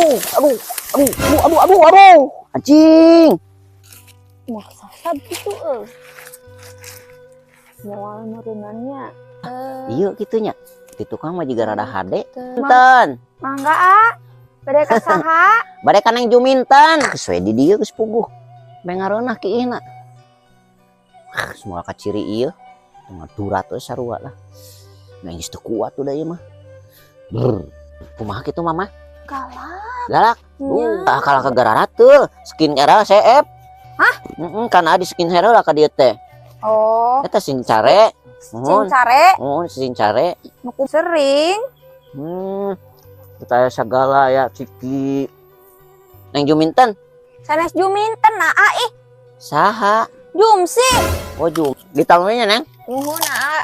aduh, anjing. Maksasab gitu moal merenannya Iya gitunya. Di tukang mah juga rada hade. Teu. Punten. mangga ah bade ka saha Bade kaneng juminten. Sesuai di dieu geus puguh. Mengareunah ki ieu na. Semua ka ciri ieu. Turat we sarua lah. Nangis teu kuat udah ieu mah. Kumaha kitu mama? galak Galak. Kalah ke gararat teu. Skincare CF. Hah? Kan adi skincare lah ka dieu teh. oh Eta sincare. cincare Sincare. nuku sering Kita segala ya ciki. Neng juminten. sanes juminten nah ih Saha? jumsi Oh jum. Ditalungnya neng. nuhun ah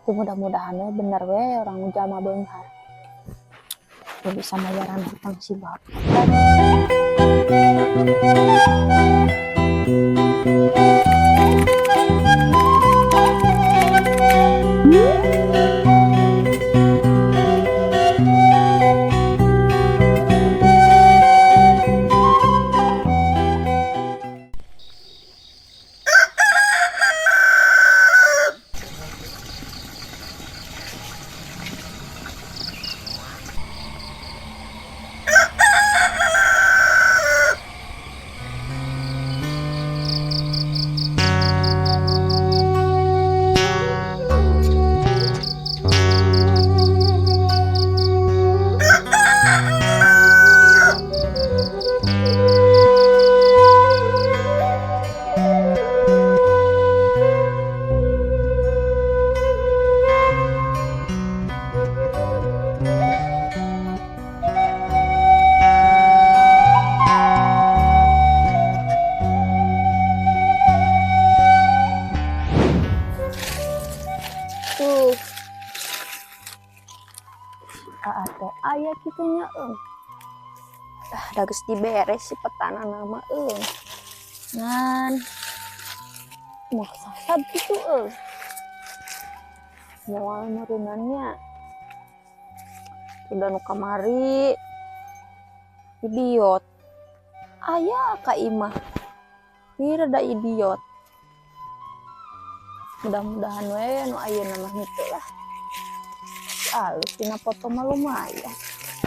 mudah-mudahan bener we orang jalma beunghar ya bisa mayaran hutang si bapak. Ate aya kitunya da geus diberes si petana nama ngan maksasab gitu moal merenannya udah nu kamari idiot aya ka imah ieu rada idiot mudah-mudahan we nu ayeuna mah henteu lah alus dina foto mah lumayan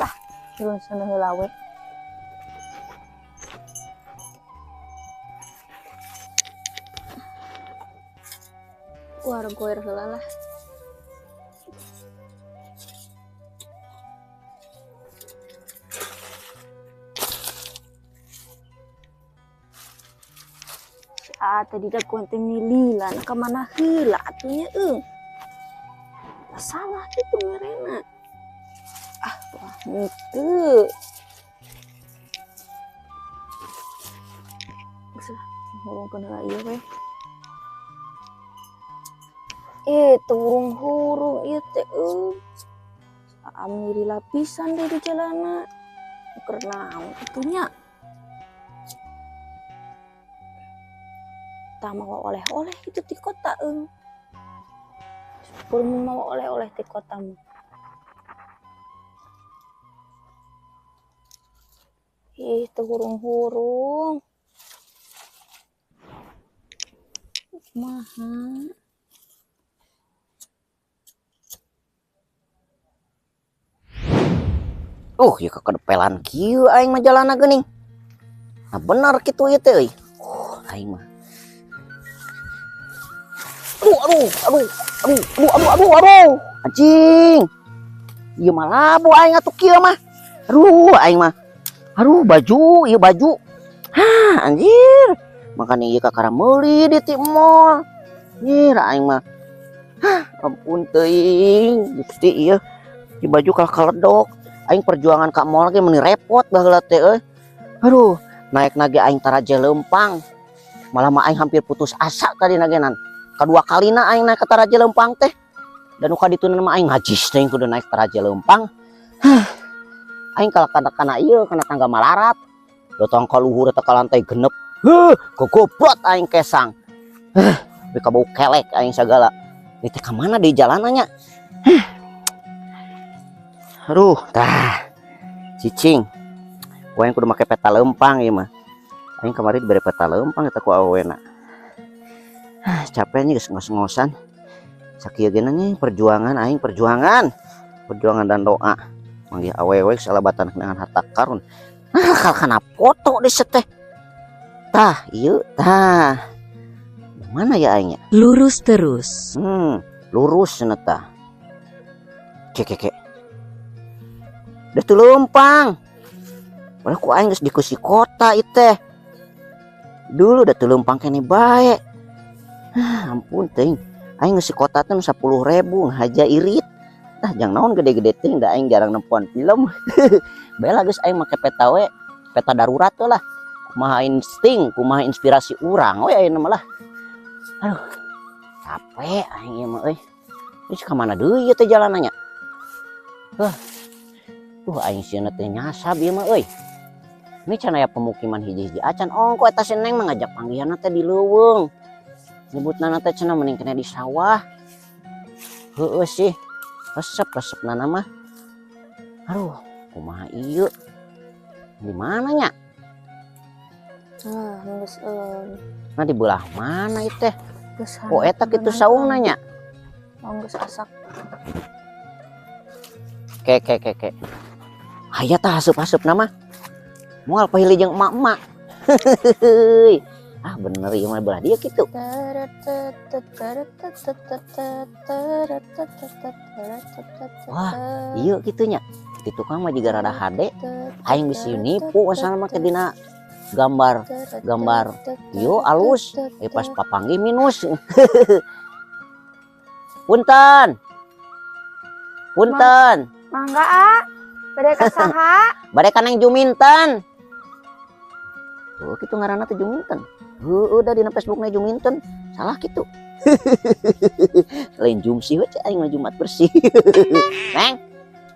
lah belum sana heula we goer heula lah tadi dah kuante mililan ka mana heula atunya salah gitu merena wah itu ngomong kena iya weh turung hurung iya teh amiri lapisan deh di jalanan karena itunya tak mau oleh-oleh itu di kota belum mau oleh-oleh di kota itu hurung-hurung mahal Ya kekedepelan kieu aing mah jalanna geuning. Nah bener kitu ieu teh aing mah. Aduh. Anjing. Ieu mah labu aing atuh kieu mah. Aing mah. Baju, ieu baju. Anjir. Makanya ieu kakara meuli di ti mall. Nyir aing mah. Ampun teuing, Gusti ieu. Di baju kaledok. Aing perjuangan ka mall ge meuni repot baheula teh naik nage aing taraje lempang. Malah mah aing hampir putus asa tadi nagenan. Kedua kalina aing naik ke taraje lempang teh. Dan uka ditunan mah aing ngajis teh kudu naik taraje lempang. Aing kana ieu kana tangga malarat. Datang ka luhur eta ka lantai genep. Gogobrot aing kesang. Beka bau kelek aing sagala. Ini teh ka mana deui jalananya? Aduh, cicing. Aing kudu make peta lempang ieu mah. Aing kemarin diberi peta lempang eta ku awena. Capeknya geus ngos-ngosan. Sakieu ge nih perjuangan aing perjuangan dan doa. Manggih awewe salabatan dengan harta karun. Nah, kana foto di seteh. Tah, ieu tah. Mana ya aingnya? Lurus terus. Lurus cenah tah. Kek. Udah tuh lempang. Padahal ku aing geus di kursi kota ieu teh. Dulu udah tuh lempang kene bae. Ampun teuing. Aing geus di kota teh 10.000 haja irit. Tah jang naon gede-gede teuing da aing jarang nempuan film. Bae geus aing make peta we, peta darurat lah. Kumaha insting, kumaha inspirasi urang we ayeuna mah lah. Aduh. Capek aing ieu mah euy. Geus ka mana deui ieu teh jalananya? Aing sieuna teh nyasab ieu mah euy. Ini can aya pemukiman hiji-hiji acan ongko eta si Neng mengajak panggihanna teh di leuweung. Nyebutna teh cenah mending kena di sawah. Heueuh sih. Resep-resepna mah. Aduh, kumaha ieu? Di mana nya? Geus Nah di belah mana ieu teh? Oh eta kitu saungna nya. Geus asak. Kek. Aya tah haseup-haseup nama. Moal pahili jeung emak-emak. Bener ieu mah belah dia kitu. Wah, ieu kitunya. Di tukang mah juga rada hade. Aing bisa nipu asal mah ke dina gambar ieu alus. Pas papanggih minus. Punten. Mangga bade ka saha? Bade ka Neng Juminten. Kitu ngaranna teh Juminten. Udah dina Facebookna Juminten. Salah kitu. Lain Jumsi we aing mah Jumat bersih. Neng.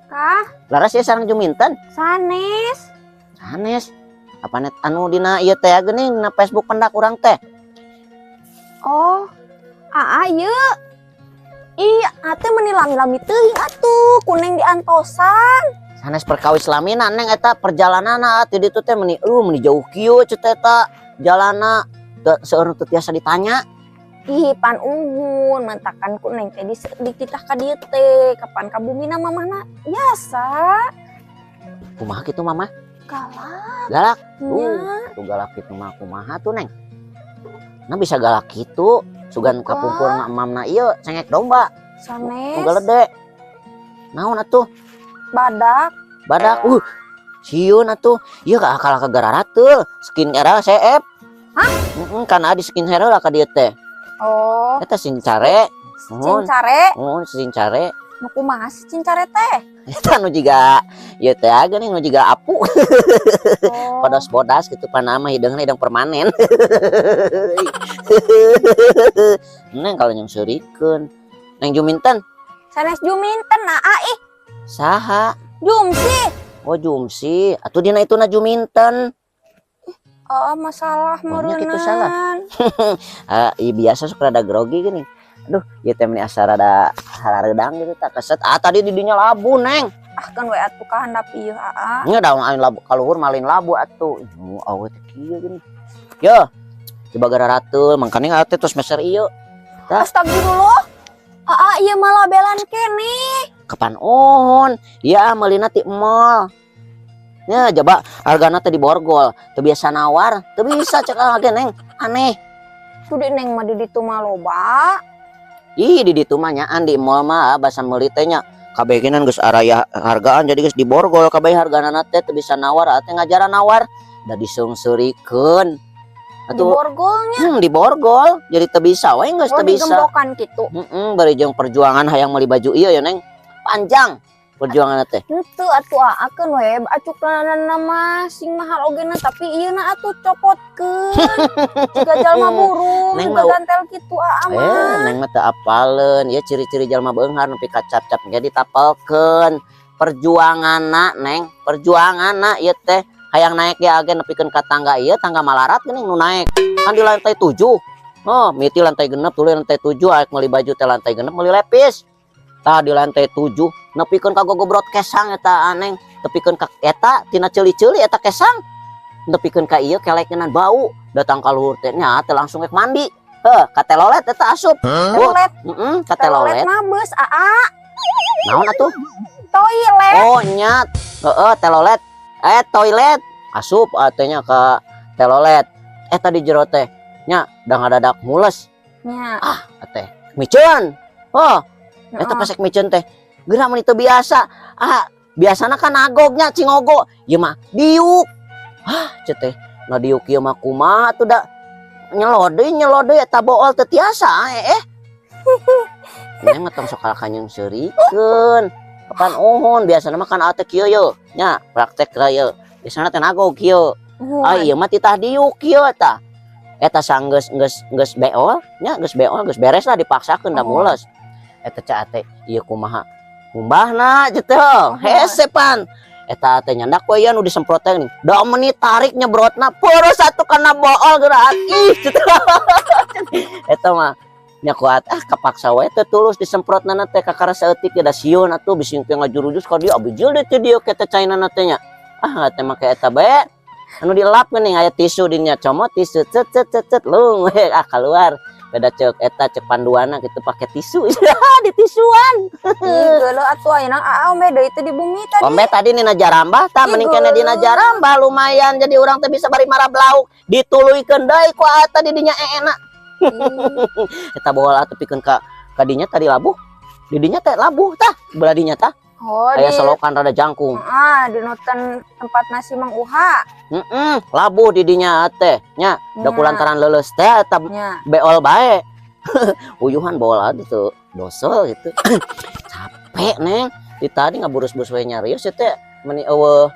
Kah? Laras ya sareng Juminten? Sanes. Apa net anu dina ieu teh geuning dina Facebook pendak urang teh? Oh. Ieu. Iya, atuh meuni lami-lami teuing atuh, kuneng diantosan. Sanes perkawis lamina Neng eta perjalananna atuh ditu teh meuni jauh kieu cenah eta jalanna teu seueur teu tiasa ditanya. Ih, pan uhun mentakan kuneng teh dititah ka dieu teh, kapan ka bumina mamahna biasa. Kumaha kitu Mama? Galak. Galak. Tuh galak kitu mah kumaha tuh Neng? Nah bisa galak kitu. Sugan kapungkur mamna ieu cengek domba. Sanes. Geledek. Naon atuh? Badak. Sieun atuh. Ieu ka akal kagararat teu. Skincare CF. Hah? Kana di skincare lah ka dieu teh. Oh. Eta sincare. Cincare. Nu kumaha si cincare teh? Eta nu jiga ieu teh geuning nu jiga apu. Oh. Bodas-bodas gitu panama hideungna hidung permanen. Neng kalau yang serikeun. Neng Juminten. Sanes Juminten ih. Saha? Jumsi. Oh Jumsi. Atuh dina itu na Juminten. Oh masalah Banyak itu meureunnan. salah. Biasa suka rada grogi gini. Aduh, ieu teh meni asa rada harareudang gitu tak keset. Tadi di dinya labu Neng. Kan we atuh kahandap ieu Nya daun aing labu kaluhur malin labu atuh. Awe teh kieu gini. Yo. Coba gararateul mangkane teh tos meser ieu. Astagfirullah. Ieu malah belan kene. Kapan on? Ya meulina ti mall. Ya coba hargana teh di borgol, teu biasa nawar, teu bisa cek lagi Neng. Aneh. Tuh di Neng mah di ditu mah loba. Ih di ditu mah nyaan di mall mah basa meuli teh nya kabeh genan geus araya hargaan jadi geus di borgol kabeh hargana teh teu bisa nawar atuh ngajaran nawar da disungsurikeun. Di borgolnya. Di borgol jadi teu bisa we geus teu bisa. Digembokan kitu. Bari jeung perjuangan hayang meuli baju ieu ya Neng. Panjang perjuangan teh. Henteu atuh akeun we acukna mah sing mahal ogena tapi ieu na atuh copotkeun. Jiga jalma burung Neng juga mau gantel kitu mah. Neng mah teu apaleun ya ciri-ciri jalma beunghar nepi ka cap-cap jadi tapelkeun. Perjuanganna Neng, perjuanganna ieu teh hayang naik ya agen nepikeun ka tangga ieu tangga malarat geuning nu naik. Kan di lantai 7. Oh, miti lantai genep tuluy lantai 7 aek meuli baju teh lantai genep meuli lepis. Tah di lantai 7 nepikeun ka gogobrot kesang eta aneng nepikeun ka eta tina ceuli-ceuli eta kesang nepikeun ka ieu kelekenan bau datang ka luhur teh nya teh langsung rek mandi ka telolet eta asup Telolet. ka Telolet telolet mah beus aa. naon atuh Toilet. oh nyat telolet toilet asup atunya ka telolet eta di jero teh nya da ngadadak mules Nya. teh micun eta pesek micun teh geura mun itu biasa biasana kan nagognya cingogo ieu mah diuk cenah teh na diuk ieu mah kumaha tuh da nyelodeuy eta bool teu tiasa neng ngetong sok kanyang seurikeun kapan uhun biasana mah kan teh kieu ye nya praktek ra ye biasana teh nagog kieu ieu mah titah diuk kieu eta sanggeus geus beol nya geus beres lah dipaksakeun da mules eta ca teh ieu kumaha ngumbahna cenah hese pan eta teh nyandak we nu disemprot teh nih da menit tarik nyebrotna peureus satu kana bool geura ih cenah eta mah nya kuat kapaksa we teh tulus disemprotna teh kakara saeutik da sieun atuh bisi teh ngajurujus ka dieu abijil teh dieu kita cainana teh nya teh make eta bae anu dilap geuning aya tisu dinya comot tisu cet lung keluar beda cek eta cek panduana gitu pakai tisu di tisuan geuleuh atuh ayeuna ombe deui teh di bumi tadi ombe tadi dina jarambah tah mending kena dina jarambah lumayan jadi urang teh bisa bari marab lauk dituluykeun deui ku eta di dinya enak eta bola teh pikeun ka dinya tadi labuh di dinya teh labuh tah belah dinya tah aya selokan rada jangkung di nutan tempat nasi Mang Uha labuh di dinya teh nya da kulantaran leuleus teh eta beol bae uyuhan bola gitu dosol gitu capek neng di tadi ngaburus-burus we nyarios teh meni eueuh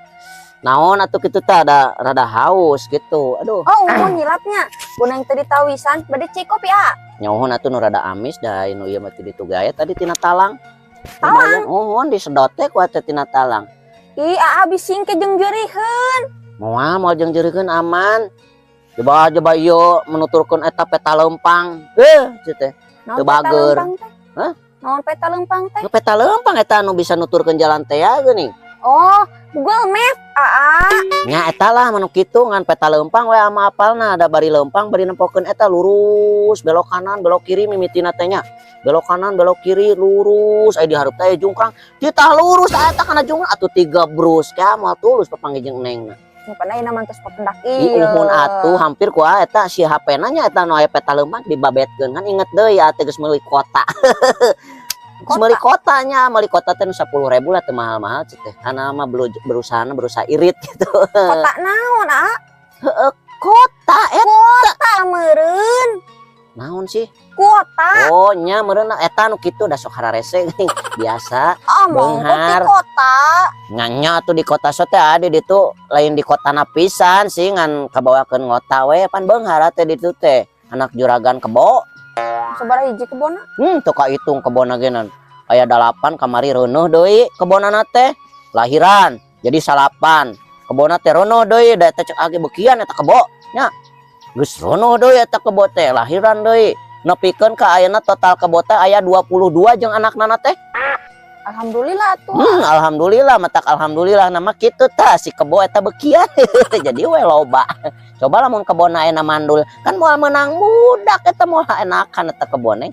naon atuh kitu teh ada rada haus gitu aduh umum nyilapnya gunang teh ditawisan bade cai kopi nyohon atuh nu rada amis da nu ieu mah teu ditugaya tadi tina talang di sedot teh ku teh tina talang ih bising ke jeung jeureuheun moal jeung jeureuheun aman coba ieu menuturkeun eta peta lempang teh teu bager naon peta lempang teh peta lempang eta anu bisa nuturkeun jalan teh geuning Google Map nya eta lah manu kitu ngan peta lempang we ama apalna ada bari lempang bari nempokeun eta lurus belok kanan belok kiri mimitina teh nya belok kanan belok kiri lurus di hareup teh jungkrang kita lurus eta kana jungkrang atuh 3 brus ka moal tulus papanggih jeung neng pada ayeuna mantos papendak ieu uhun atuh hampir ku eta si HP-na nya eta nu aya peta lempang dibabetkeun kan inget deui teh geus meuli kota meuli kotanya meuli kota teh 10.000 lah teu mahal-mahal teh kana mah berusaha irit gitu kota naon kota kota meureun naon sih kota nya meureun eta nu kitu da sok hararese biasa beunghar kota nya tuh di kota so teh ade ditu lain di kota napisan sih ngan kabawakeun ngota we pan beunghar teh ditu teh anak juragan kebo sabaraha hiji kebona tuh kahitung kebona genan aya 8 kamari reunuh deui kebonana teh lahiran jadi 8 kebona teh reunuh deui da eta cek age beukian eta kebo nya geus reunuh deui eta kebo teh lahiran deui nepikeun ka ayeuna total kebo teh aya 22 jeung anakna teh alhamdulillah tuh alhamdulillah matak alhamdulillah nama kitu tah si kebo eta beukian jadi we loba coba lamun kebona aya mandul kan moal menang budak eta moal enakan eta kebon neng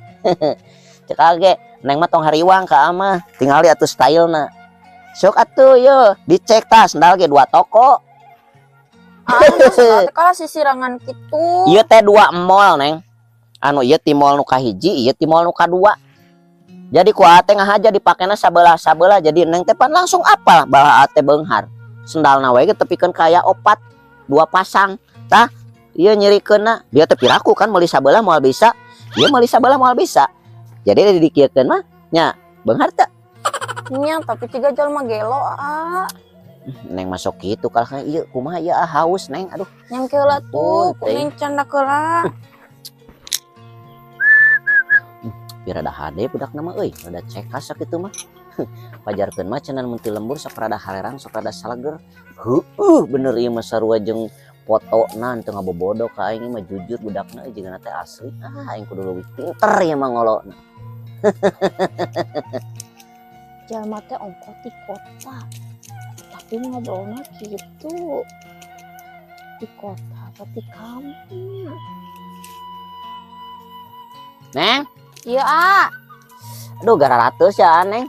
cek age neng mah tong hariwang ka amah tingali atuh stylena sok atuh yo dicek tah sendal ge 2 toko kalau sisirangan kitu ieu teh 2 mall neng anu ieu ti mall nu kahiji ieu ti mall nu kadua jadi ku teh ngahaja dipakena sabelah jadi neng teh pan langsung apal balah teh beunghar sendalna we ge tepikeun kaya 4 2 pasang tah ieu nyirikeunna dia teh piraku kan meuli sabelah moal bisa ieu meuli sabelah moal bisa jadi dikieukeun mah nya beunghar teh nya tapi ciga jalma gelo neng masuk kitu kalau ieu kumaha ieu haus neng aduh yang keula tuh kuning canda keula rada hade budak nama euy rada cekas sakitu mah pajarkeun mah cenah mun teu lembur sok rada halerang sok rada salager bener ieu mah sarua jeung fotona teu ngabobodo ka aing mah jujur budakna jeung teh asli aing kudu leuwih pinter ieu mah ngolona jalma teh ongko di kota. Tapi ngobrolnya gitu. Di kota atau di kampung. Neng, Iya, ah. aduh gara ratus ya Neng.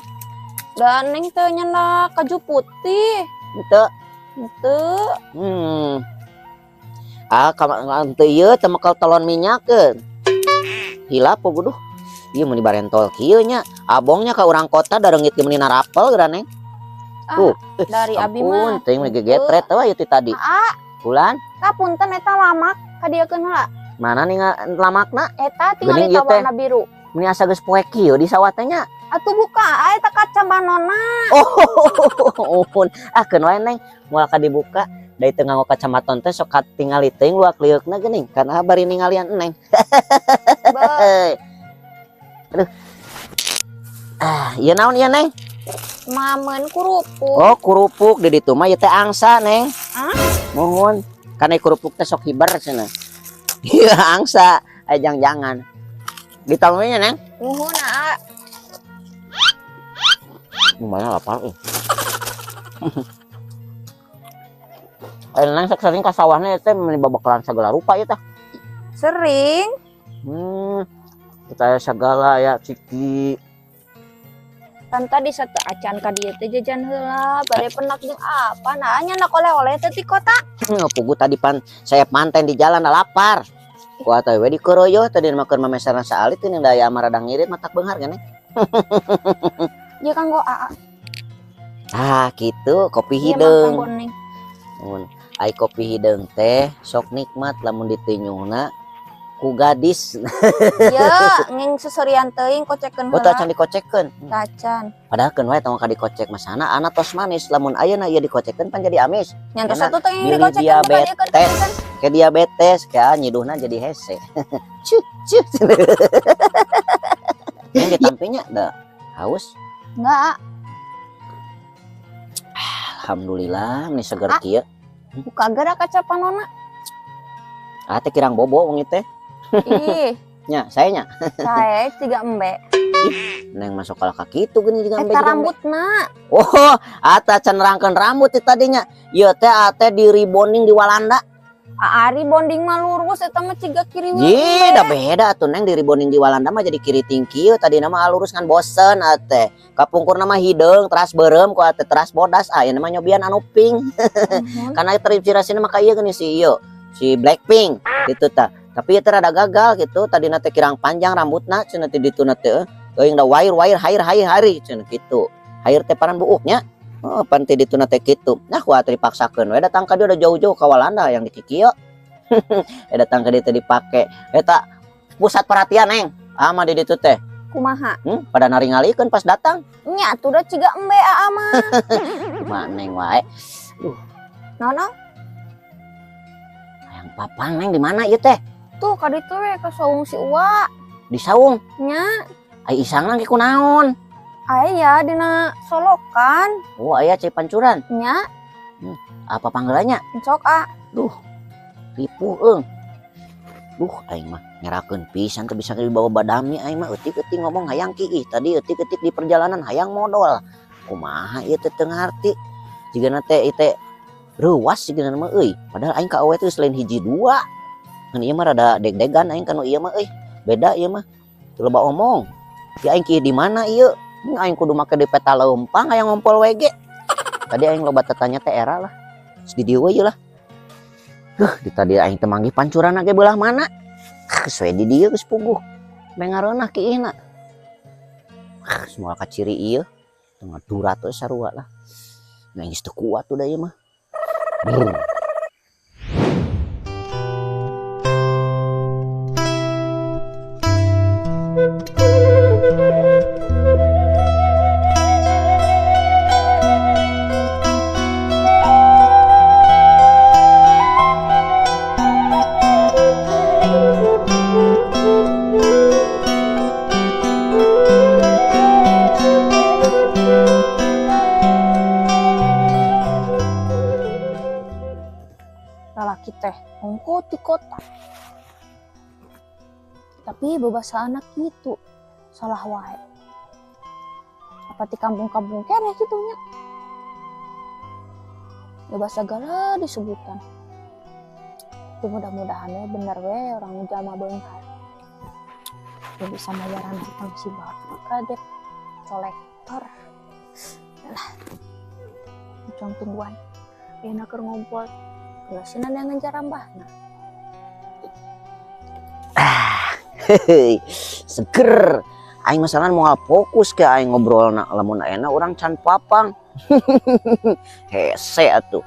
Dan neng teh nyanda kaju putih. Itu. Itu. Kamu teu ieu teu mekel telon minyak ke. Hilap po guduh. Ieu mun dibarentol kieu nya. Abongnya ka urang kota dareungit ke meunina rapel geura Neng. Tuh, Dari abi mah. teuing we gegetret teh ieu tadi. Bulan, Kapunten eta lamak kadiekeun heula. mana nih lamakna? Eta tinggal Geuning di ieu teh. warna biru. Meni asa geus poe kieu di sawah teh nya. Atuh buka eta kaca banona. Oh, keun wae Neng. Moal ka dibuka. Dari teu nganggo kacamaton teh sok tingali teuing luak liukna geuning. Karena bari ningalian Neng. Aduh. Ieu naon ieu Neng? Mamen kurupuk. Oh, kurupuk di ditu mah ieu teh angsa Neng. Hah? Mohon. Karena kurupuk teh sok hibar cenah. Ieu angsa, jangan. Ditamenya Neng. Nuhun aa. Gimana lapar Neng sok sering ka sawahna teh meuni babakalan sagala rupa ieu teh. Sering. Kita segala ya ciki. Tanta di satu acan ka dieu teh jajan heula, bade penak jeung apa? Nah, nyanak oleh-oleh teh di kota. Pugu tadi saya manten di jalan lapar. Ku atuh we dikeroyoh tadi mah keur mameserna saalit ini daya marada ngirit matak beunghar kan. Ieu kanggo aa. Gitu kopi Ieu mah hideung. kanggo neng. Mun ai kopi hideung teh sok nikmat lamun ditinyuhna ku gadis. Ieu nging susurian teuing kocekeun Oh, heula. can dikocekeun. Tacan. Padahal keun wae tong ka dikocek masana ana tos manis lamun ayeuna ieu dikocekeun pan jadi amis. Nyantos Enak. satu teh yang Bili dikocekeun bukan diabetes. Kayak diabetes kayak nyiduhna jadi hese. Cuk. Yang ditampinya da haus. Enggak, Alhamdulillah ini seger kieu. buka gara kaca panona. Teh kirang bobo wong ieu teh. Ih, Nya, saya nya. saya tiga embe. Neng masuk kalau kaki itu gini juga Eta rambutna. Oh, ata can rangkeun rambut itu tadinya. Ieu teh ate di rebonding di Walanda. Ari bonding mah lurus eta mah ciga kiri we. Ji, da beda tuh Neng di rebonding di Walanda mah jadi kiri tingki tadi nama alurus kan bosen ate. Kapungkur nama hideung teras beureum ku ate teras bodas aya nama nyobian anu pink. Karena terinspirasinya maka ieu geuning si ieu, si Blackpink gitu ta. Tapi ieu teh rada gagal gitu. Tadi teh kirang panjang rambutna cenah ti ditu teh. Teuing da wire hair cenah kitu. Hair teh paran buuknya. Oh, panti ditu teh kitu. Nah, ku atuh dipaksakeun we datang ka dia udah jauh-jauh ka Walanda yang di Kikio. Datang ke ditu dipake. Eta pusat perhatian Neng. Ama di ditu teh. Kumaha? Pada naringalikeun pas datang. Nya atuh da ciga embe aa mah. Kumaha Neng wae. Naon? Hayang papang Neng di mana ieu teh? Tuh ka ditu we ka saung si Uwa. Di saung. Nya Ai isang lagi kunaon? aya dina solokan. Oh, aya cai pancuran. Nya Apa panggilannya? sok a. Ripuh eung. Aing mah nyerakeun pisan teu bisa dibawa badami aing mah eutik-eutik ngomong hayang kiih. Tadi eutik-eutik di perjalanan hayang modal. Kumaha ieu teh teu ngarti. Jigana teh ieu teh reuwas jigana mah euy. Padahal aing ka awewe teh selain hiji dua. Kan ieu mah rada deg-degan aing kanu ieu mah euy. Beda ieu mah. Teu loba omong. Ya aing kieu di mana ieu? Aing kudu make di peta leumpang hayang ngompol WG. Tadi aing loba tetanya teh era lah. Di dieu we lah. Di tadi aing teh manggih pancuran ge belah mana? Geus we di dieu geus puguh. Bengareunah kiihna. Semua ka ciri ieu tengah durat teh sarua lah. Nah geus teu kuat tuh da ieu mah. Lalaki teh ongko di kota. Tapi bebasa anak gitu salah wae. pati kampung-kampung kene gitunya. Ya bahasa segala disebutan. Tapi mudah-mudahan ya bener we orang jalma beunghar. Ya bisa mayaran hutang si bapak kadep kolektor. Lah. Cong tungguan. Enak keur ngompol. Gelasina yang ngejar ambahna. Seger. Aing masalah mau fokus ke aing ngobrolna lamun enak orang can papang. Hese atuh.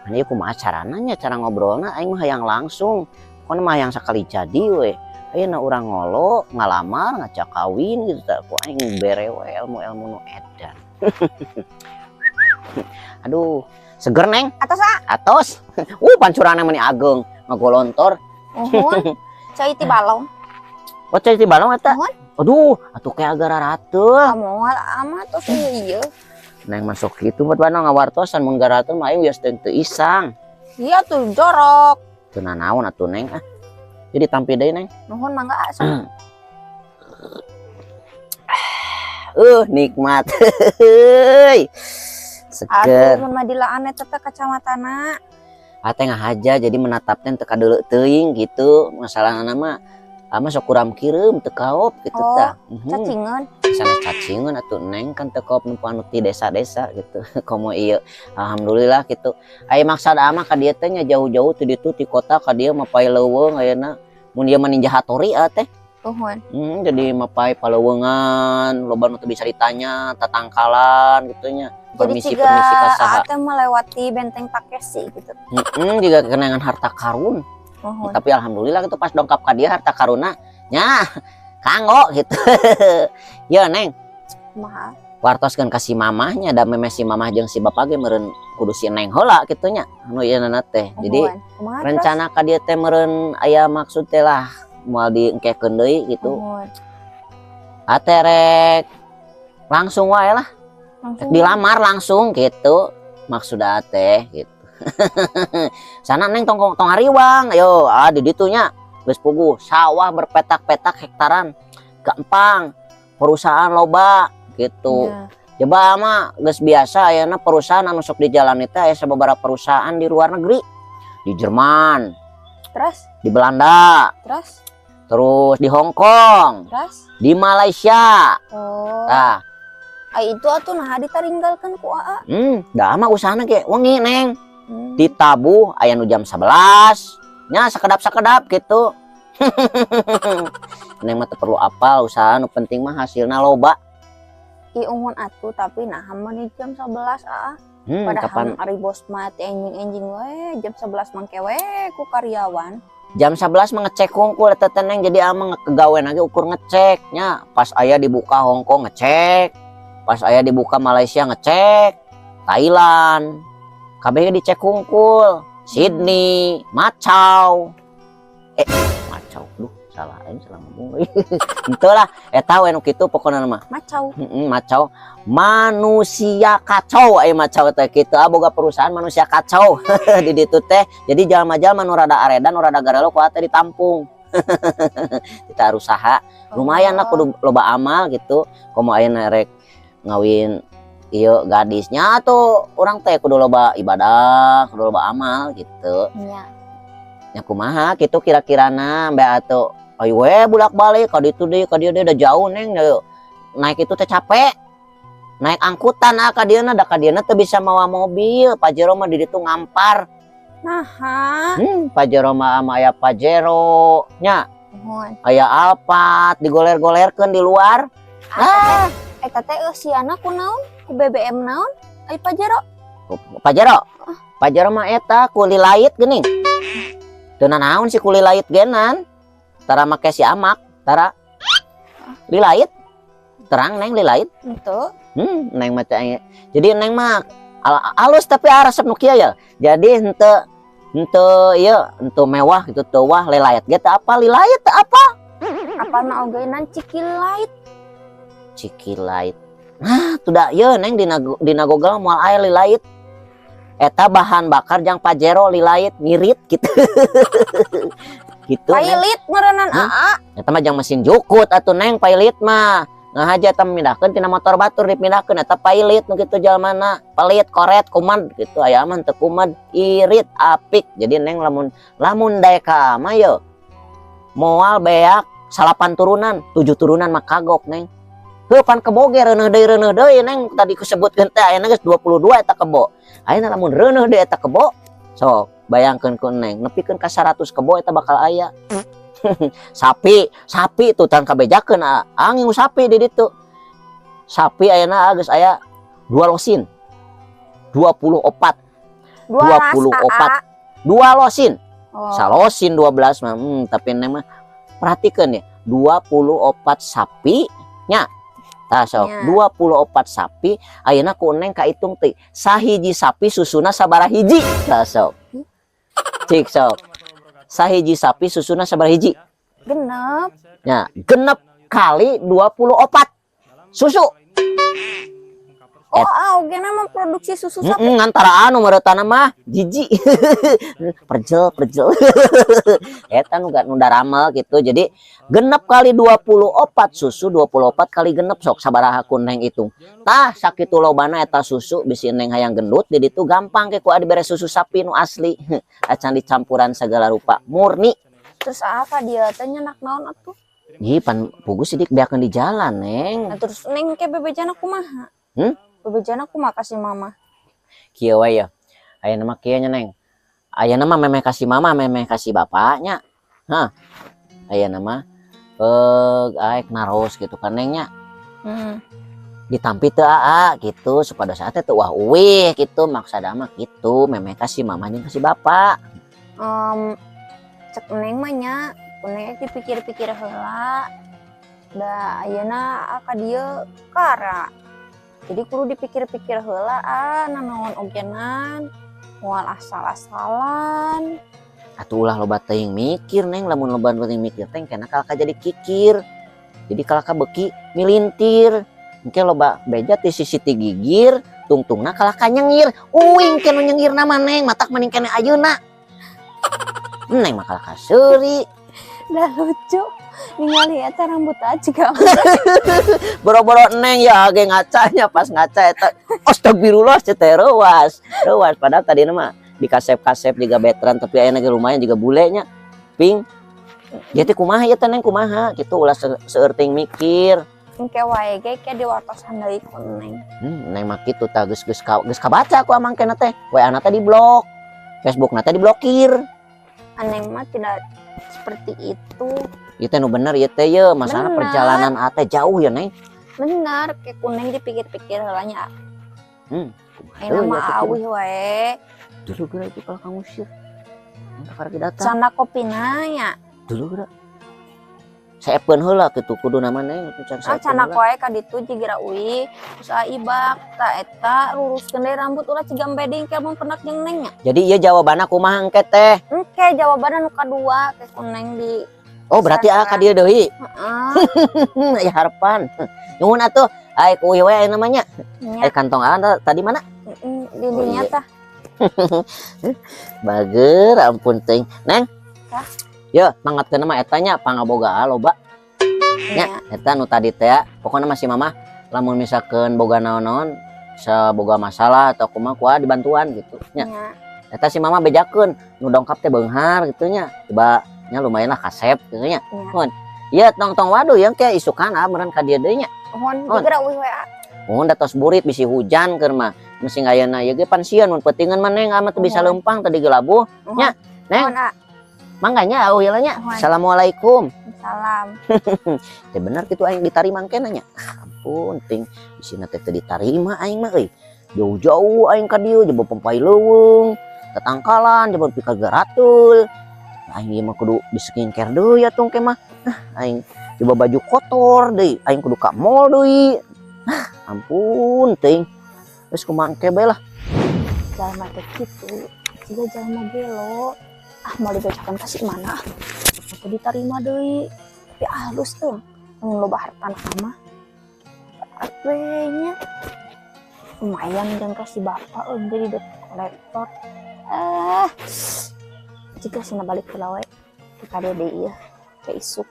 Ani kumaha carananya cara ngobrolna aing mah hayang langsung. Pokona mah hayang sakali jadi we. Ayeuna urang ngolo, ngalamar, ngajak kawin gitu tah. Ku aing bere we ilmu-ilmu nu edan. Aduh, seger neng. Atos ah. Atos. Pancurana meni ageng ngagolontor. Uhun. Cai ti balong. Oh, cai ti balong eta. Uhun. Aduh, atuh kayak agak raratul. Moal amat tos ieu. Neng masuk gitu buat bana ngawartosan mun garatul mah aing geus teu isang. Iya tuh jorok. Teu nanaon atuh neng ah. Jadi tampi deui neng. Nuhun mangga asa. Nikmat. Heuy. Seger. Aduh mun mah dilaan eta teh kacamatana. Ate ngahaja jadi menatapnya teu kadeuleu teuing gitu. Masalahna mah ama sok kuram kireum teu kaop gitu tah. Cacingan. Sana cacingan atuh neng kan teu kaop nu anu ti desa-desa gitu. Komo ieu alhamdulillah gitu. Aya maksud ama ka dieu teh nya jauh-jauh teh ditu ti kota ka dieu mapai leuweung ayeuna. Mun dieu mah ninja hatori teh. Uhun. Jadi mapai paleuweungan, loba nu teu bisa ditanya, tatangkalan gitu nya. Permisi ka saha. Teh melewati benteng Takeshi gitu. Juga kenangan harta karun. Uhun. Tapi alhamdulillah gitu pas dongkap ka dia harta karuna nya kanggo gitu. Ya neng Kumaha? wartoskeun ka si mamahnya da memes si mamah jeung si bapak ge meureun kudu si neng heula kitu nya anu ieu nana teh. Jadi Kumaha rencana ka dia teh meureun aya maksud teh lah moal diengkekeun deui gitu. Ate rek langsung wae lah. Langsung Dilamar langsung gitu maksud teh gitu. Sana neng tong hariwang ayo di ditunya geus puguh sawah berpetak-petak hektaran gampang perusahaan loba gitu. Coba mah geus biasa ayeuna perusahaan anu sok di jalan itu aya sababaraha perusahaan di luar negeri, di Jerman, terus di Belanda, terus di Hong Kong, di Malaysia. Nah, itu atuh nah ditaringgalkeun ku AA. Da mah usahana ge wengi neng. Ditabuh aya nu jam 11 nya sakedap-sakedap gitu. Neng mah teu perlu apal usaha nu penting mah hasilna loba. Uhun atuh tapi nah mun jam 11 AA. Padahal Kapan ari bos mah enjing-enjing we jam 11 mangke we ku karyawan. Jam 11 mah ngecek hungkul eta teh neng jadi ama kegawean lagi ukur ngecek nya pas aya dibuka Hong Kong ngecek. Pas aya dibuka Malaysia ngecek. Thailand kabeh dicek hungkul. Sydney, Macau. Macau. Duh, salah ngomong. Itulah eta we nu kitu pokona mah. Macau. Macau. Manusia kacau aya Macau teh kitu. Boga perusahaan manusia kacau di ditu teh. Jadi jalma-jalma nu rada aredan, nu rada garelo ku teh ditampung. Kita usaha. Lumayan lah kudu loba amal gitu. Komo ayeuna rek ngawin iya gadisnya tuh orang teh kudu loba ibadah, kudu loba amal gitu. Iya. Nya kumaha gitu kira-kirana mbak atuh ayo we bolak-balik ka ditu deui ka dieu udah jauh neng naik itu teh capek. Naik angkutan ka dieuna da ka dieuna teh bisa mawa mobil, Pajero mah di ditu ngampar. Naha. Pajero mah aya Pajero nya. Aya Alphard digoler-golerkeun di luar. Eta teh si anak ku naon? Ku BBM naon? Ai Pajero. Pajero mah eta ku lilait geuning. Teu naon si ku lilait genan. Tara make si amak, tara. Lilait. Terang neng lilait. Henteu. Neng mah teh. Jadi neng mah alus tapi resep nu kieu ya. Jadi henteu ieu henteu mewah gitu teu wah lilait ge teh apa lilait teh apa? Apalna oge nan cikilait. Cikilait. Nah, tuh ya neng dina Google moal aya lilait. Eta bahan bakar jang Pajero lilait ngirit gitu. Gitu. Pailit meureunnan AA. Eta mah jang mesin jukut atuh neng pailit mah. ngahaja tam mindahkeun tina motor batur dipindahkeun eta pailit nu kitu jalmana pelit koret kumad gitu aya mah teu kumad irit apik jadi neng lamun daeka mah yo moal beak 8 turunan 7 turunan mah kagok neng heuh pan keboge reuneuh deui neng tadi kusebutkeun teh ayeuna geus 22 eta kebo ayeuna lamun reuneuh deui eta kebo sok bayangkeun ku neng nepikeun ka 100 kebo eta bakal aya sapi tuh tan kabejakeun angin sapi di ditu sapi ayeuna geus aya 2 losin 24 losin salosin 12 mah tapi neng mah perhatikeun ya 24 sapi nya tah sok 24 sapi ayeuna ku neng kahitung teh sahiji sapi susuna sabaraha hiji tah sok cik sok sahiji sapi susuna sabaraha hiji? Genep. Ya, genep kali 24 susu. Oh, augena memproduksi susu sapi. Antara anu meureutan mah jiji. perjel. Eta nu daramel gitu. Jadi genep kali 24 susu 24 kali genep sok sabaraha kun neng hitung. Tah sakitu lobana eta susu bisi neng hayang gendut di ditu gampang ke ku dibere susu sapi nu asli. Acan dicampuran segala rupa murni. Terus apa dia teh nyenak naon atuh? Ji pan pugus sidik beakeun di jalan neng. Nah, terus neng ke bebejana kumaha? Bebejana kumaha kasih mama? Kieu we ya. Ayeuna mah kieu nya neng. Ayeuna mah memeh kasih mama, memeh kasih bapaknya. Hah. Ayeuna mah aek naros gitu kan nengnya. Ditampi teu aa gitu supaya saat teh teu wah uwih gitu maksada mah gitu memeh kasih mama jeung kasih bapak. Cek neng mah nya neng dipikir-pikir heula. Da ayeuna aka dieu kara. Jadi kudu dipikir-pikir heula nanaon ogenan moal asal-asalan. Atuh ulah loba teuing mikir neng lamun loba teuing mikir teh kana kalaka jadi kikir. Jadi kalaka beuki milintir. Engke loba beja ti sisi ti gigir, tungtungna kalaka nyengir. Uing kenu nyengirna mah neng matak mending kene ayeuna. Neng mah kalaka seuri. Dah lucu. Ningali eta rambut aja boro-boro neng ya ge ngacanya pas ngaca eta astagfirullah teh reuas padahal tadi mah dikasep-kasep juga veteran tapi aya ge lumayan juga bulenya ping jadi kumaha ya teh neng kumaha gitu ulah seueuting mikir engke wae ge ke diwartosan deui ku neng neng mah kitu tah geus kabaca ku amangkena teh WA-na teh diblok Facebook-na teh diblokir neng mah tidak seperti itu. Ieu teh nu bener ieu teh ye masalah perjalanan ate jauh ya neng. Bener ke kuneng dipikir-pikir heula nya. Ayeuna mah awih wae. Dulu geura itu kalau kamu usir. Kakar datang. Sana kopina nya. Dulu geura. Saepeun heula kitu kudu nama neng can saepeun. Sana koe ka ditu jigira uwi terus ibak ta eta luruskeun deui rambut ulah cigam beding ke mun peunak jeung neng nya. Jadi ieu jawabanna kumaha engke teh? Engke jawabanna nu kadua ke kuneng di. Oh berarti ka dieu deui. Heeh. Ya harapan. Nuhun atuh. Ai ku we namanya. Ai kantong tadi mana? Di dinya tah. Bager ampun teuing. Neng. Ya, mangatkeun mah eta nya pangaboga loba. Nya, eta nu tadi teh pokona masih mama lamun misalkeun boga naon-naon saboga masalah atau kumaha kumaha dibantuan gitu nya. Eta si mama bejakeun nu dongkap teh beunghar gitu nya. Coba nya lumayan lah kasep gitu nya. Mun. Ieu tong-tong waduh yang kayak isukan meureun ka dieu deui nya. Mun geura uih WA. Mun datos burit bisi hujan keur mah. Meusing ayeuna ieu ge pansieun mun peutingan mah neng amat bisa leumpang tadi gelabuh. Nya. Neng. Mangganya awilnya. Assalamualaikum. Salam. Teh bener kitu aing ditarima engke nya. Ampun ting bisina teh ditarima aing mah euy. Jauh-jauh aing ka dieu jebo pempai leuweung, tetangkalan jebo pika garatul. Aing ieu mah kudu di skincare deui atuh engke mah. Aing coba baju kotor deui, aing kudu ka mall deui. Ampun ting. Geus kumaha engke bae lah. Jalma teh kitu, jiga jalma gelo. Mau dibacakan kasih mana aku diterima deui tapi halus tuh loba harta mah apanya lumayan dan kasih bapak jadi debt kolektor jika sana balik ke lawe ke dede iya ke isuk